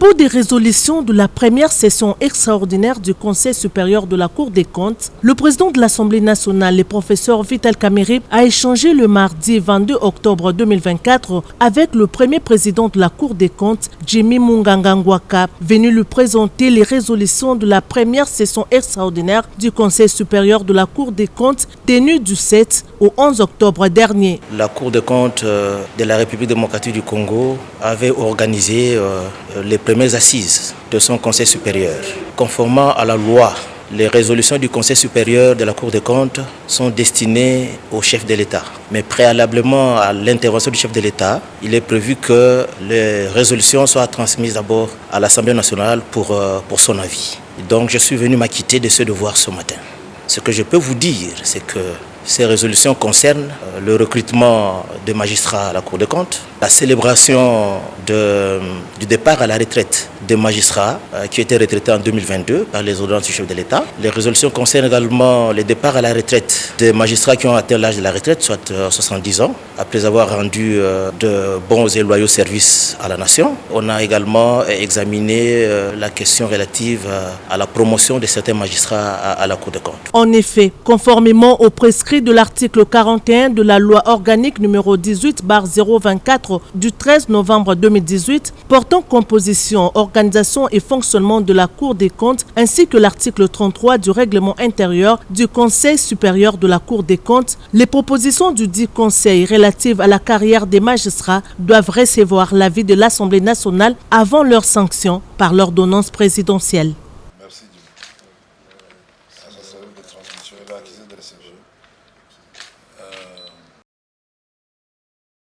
propos des résolutions de la première session extraordinaire du Conseil supérieur de la Cour des comptes, le président de l'Assemblée nationale, le professeur Vital Kamerhe, a échangé le mardi 22 octobre 2024 avec le premier président de la Cour des comptes, Jimmy Munganga Ngwaka, venu lui présenter les résolutions de la première session extraordinaire du Conseil supérieur de la Cour des comptes tenue du 7 au 11 octobre dernier. La Cour des comptes de la République démocratique du Congo avait organisé les premières assises de son Conseil supérieur. Conformément à la loi, les résolutions du Conseil supérieur de la Cour des comptes sont destinées au chef de l'État. Mais préalablement à l'intervention du chef de l'État, il est prévu que les résolutions soient transmises d'abord à l'Assemblée nationale pour son avis. Donc je suis venu m'acquitter de ce devoir ce matin. Ce que je peux vous dire, c'est que ces résolutions concernent le recrutement de magistrats à la Cour des comptes, la célébration du départ à la retraite des magistrats qui étaient retraités en 2022 par les ordonnances du chef de l'État. Les résolutions concernent également le départ à la retraite des magistrats qui ont atteint l'âge de la retraite, soit 70 ans, après avoir rendu de bons et loyaux services à la nation. On a également examiné la question relative à la promotion de certains magistrats à la Cour des comptes. En effet, conformément aux prescrits de l'article 41 de la loi organique numéro 18/024 du 13 novembre 2018 portant composition, organisation et fonctionnement de la Cour des comptes ainsi que l'article 33 du règlement intérieur du Conseil supérieur de la Cour des comptes, les propositions du dit Conseil relatives à la carrière des magistrats doivent recevoir l'avis de l'Assemblée nationale avant leur sanction par l'ordonnance présidentielle. Merci.